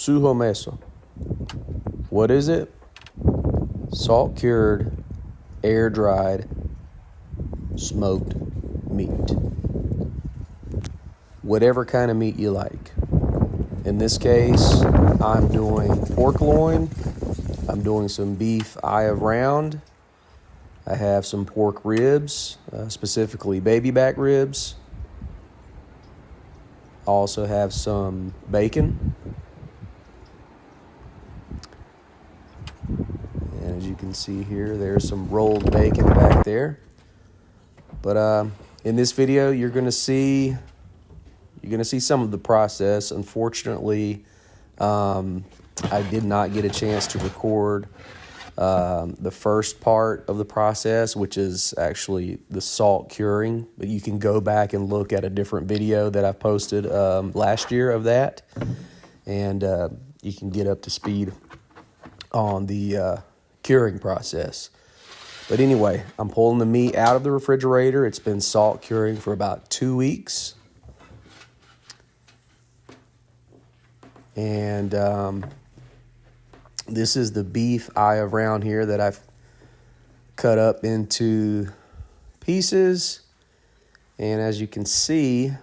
Suho Meso. What is it? Salt cured, air dried, smoked meat. Whatever kind of meat you like. In this case, I'm doing pork loin. I'm doing some beef eye of round. I have some pork ribs, specifically baby back ribs. I also have some bacon. And as you can see here, there's some rolled bacon back there. But in this video, you're gonna see some of the process. Unfortunately, I did not get a chance to record the first part of the process, which is actually the salt curing. But you can go back and look at a different video that I posted last year of that, and you can get up to speed on the curing process. But anyway, I'm pulling the meat out of the refrigerator. It's been salt curing for about 2 weeks. And this is the beef eye of round here that I've cut up into pieces. And as you can see,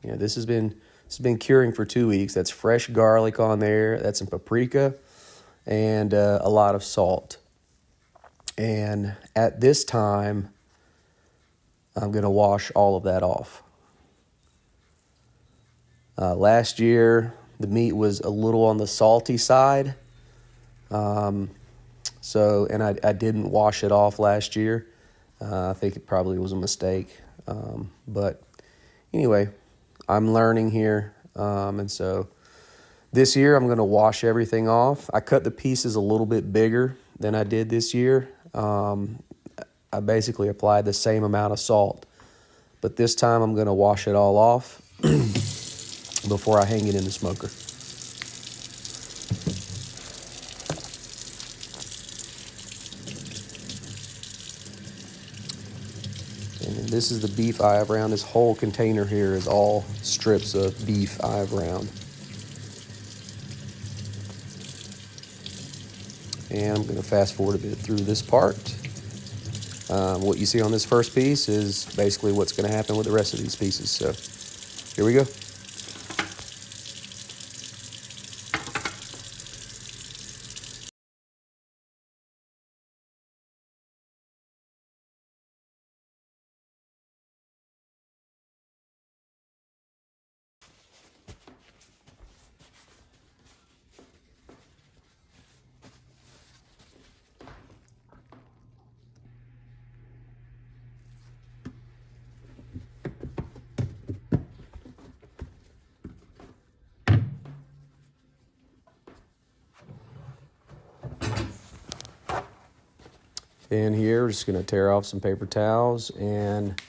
this has been curing for 2 weeks. That's fresh garlic on there. That's some paprika and a lot of salt. And at this time, I'm going to wash all of that off. Last year, the meat was a little on the salty side. And I didn't wash it off last year. I think it probably was a mistake. But anyway, I'm learning here. And so this year I'm going to wash everything off. I cut the pieces a little bit bigger than I did this year. I basically applied the same amount of salt. But this time I'm going to wash it all off before I hang it in the smoker. And this is the beef eye of round. This whole container here is all strips of beef eye of round. And I'm going to fast forward a bit through this part. What you see on this first piece is basically what's going to happen with the rest of these pieces. So here we go. And here, we're just going to tear off some paper towels and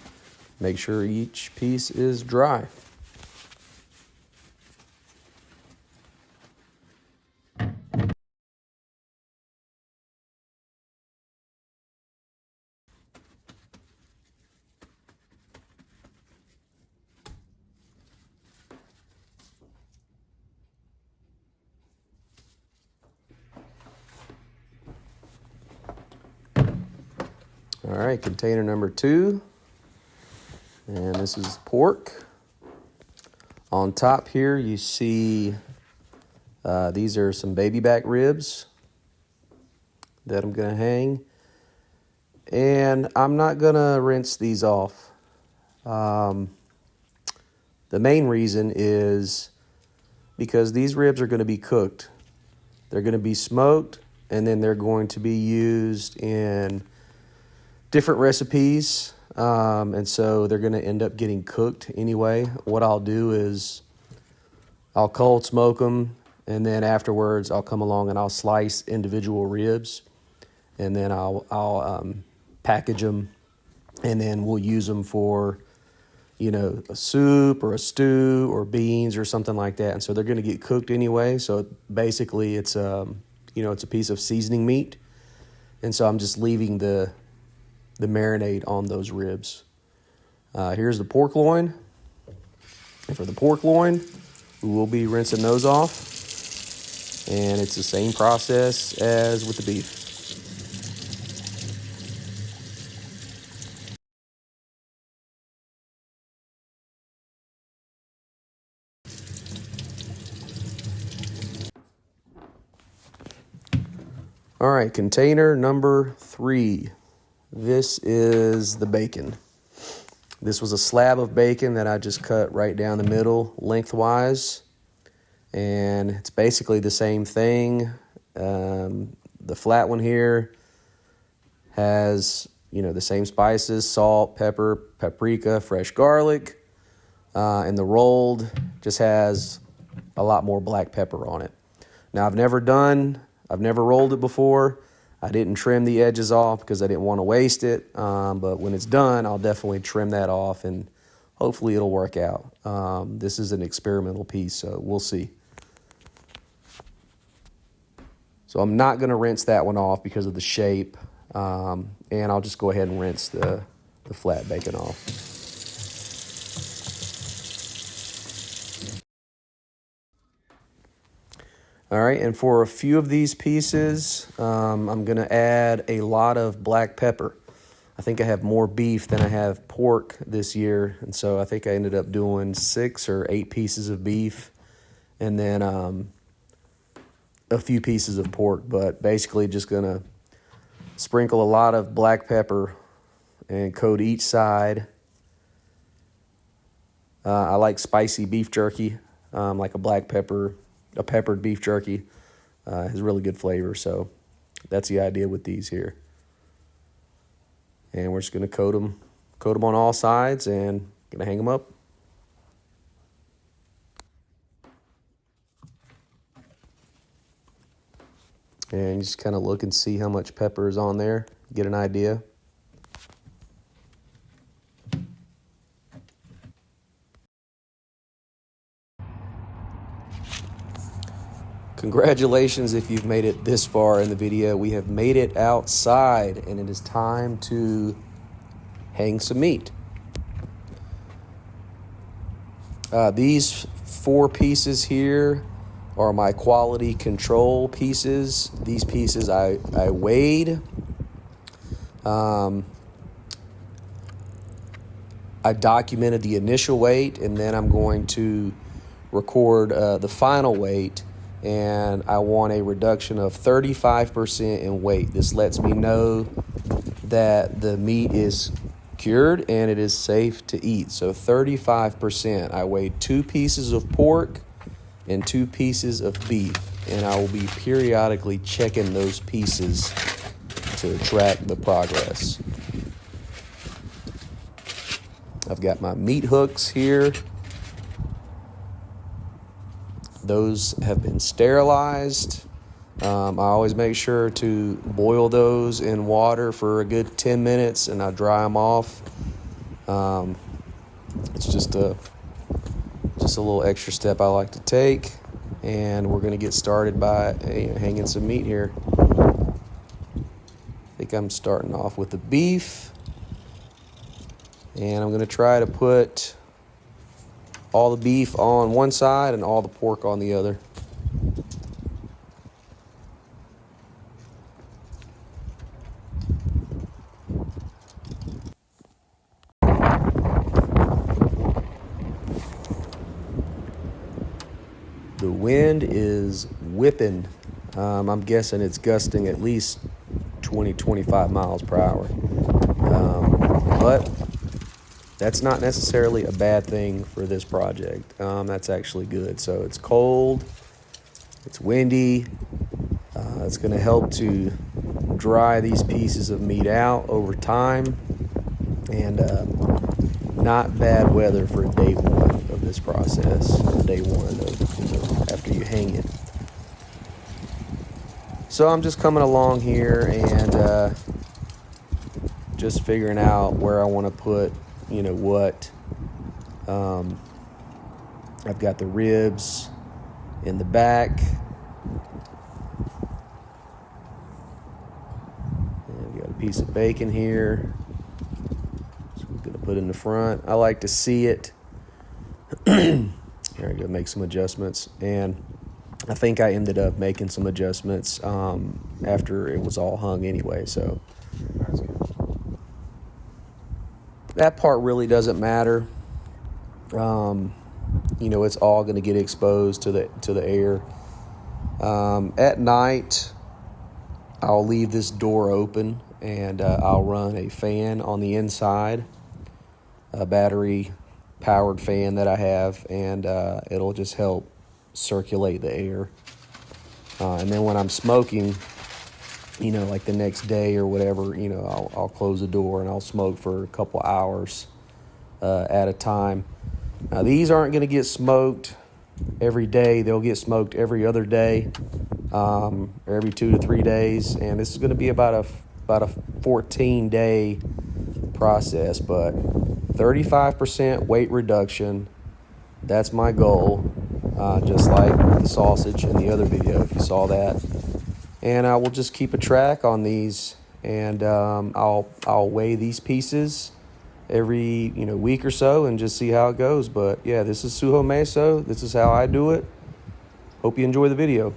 make sure each piece is dry. All right, container number 2, and this is pork. On top here, you see these are some baby back ribs that I'm gonna hang, and I'm not gonna rinse these off. The main reason is because these ribs are gonna be cooked. They're gonna be smoked, and then they're going to be used in different recipes, and so they're going to end up getting cooked anyway. What I'll do is I'll cold smoke them, and then afterwards I'll come along and I'll slice individual ribs, and then I'll package them, and then we'll use them for a soup or a stew or beans or something like that. And so they're going to get cooked anyway. So basically it's it's a piece of seasoning meat, and so I'm just leaving the marinade on those ribs. Here's the pork loin. And for the pork loin, we will be rinsing those off. And it's the same process as with the beef. All right, container number 3. This is the bacon. This was a slab of bacon that I just cut right down the middle lengthwise. And it's basically the same thing. The flat one here has, the same spices: salt, pepper, paprika, fresh garlic. And the rolled just has a lot more black pepper on it. Now, I've never rolled it before. I didn't trim the edges off because I didn't want to waste it. But when it's done, I'll definitely trim that off, and hopefully it'll work out. This is an experimental piece, so we'll see. So I'm not going to rinse that one off because of the shape. And I'll just go ahead and rinse the flat bacon off. All right, and for a few of these pieces, I'm going to add a lot of black pepper. I think I have more beef than I have pork this year, and so I think I ended up doing 6 or 8 pieces of beef and then a few pieces of pork, but basically just going to sprinkle a lot of black pepper and coat each side. I like spicy beef jerky, like a peppered beef jerky. Has really good flavor, so that's the idea with these here. And we're just going to coat them on all sides and going to hang them up. And just kind of look and see how much pepper is on there, get an idea. Congratulations if you've made it this far in the video. We have made it outside, and it is time to hang some meat. These 4 pieces here are my quality control pieces. These pieces I weighed. I documented the initial weight, and then I'm going to record the final weight. And I want a reduction of 35% in weight. This lets me know that the meat is cured and it is safe to eat. So 35%. I weighed 2 pieces of pork and 2 pieces of beef. And I will be periodically checking those pieces to track the progress. I've got my meat hooks here. Those have been sterilized. I always make sure to boil those in water for a good 10 minutes, and I dry them off. It's just a little extra step I like to take, and we're going to get started by hanging some meat here. I think I'm starting off with the beef, and I'm going to try to put all the beef on one side and all the pork on the other. The wind is whipping. I'm guessing it's gusting at least 20-25 miles per hour. But that's not necessarily a bad thing for this project. That's actually good. So it's cold, it's windy. It's going to help to dry these pieces of meat out over time. And not bad weather for day 1 of this process, day 1 of after you hang it. So I'm just coming along here and just figuring out where I want to put what. I've got the ribs in the back. And I've got a piece of bacon here. So we're going to put in the front. I like to see it. There we go, make some adjustments. And I think I ended up making some adjustments after it was all hung anyway. So That's good. that part really doesn't matter. You know, it's all going to get exposed to the air. At night, I'll leave this door open and I'll run a fan on the inside, a battery powered fan that I have, and it'll just help circulate the air. And then when I'm smoking, you know, like the next day or whatever, you know, I'll close the door and I'll smoke for a couple hours at a time. Now, these aren't going to get smoked every day. They'll get smoked every other day, or every 2 to 3 days. And this is going to be about a 14-day process. But 35% weight reduction, that's my goal, just like the sausage in the other video, if you saw that. And I will just keep a track on these, and I'll weigh these pieces every week or so and just see how it goes. But yeah, this is Suho Meso. This is how I do it. Hope you enjoy the video.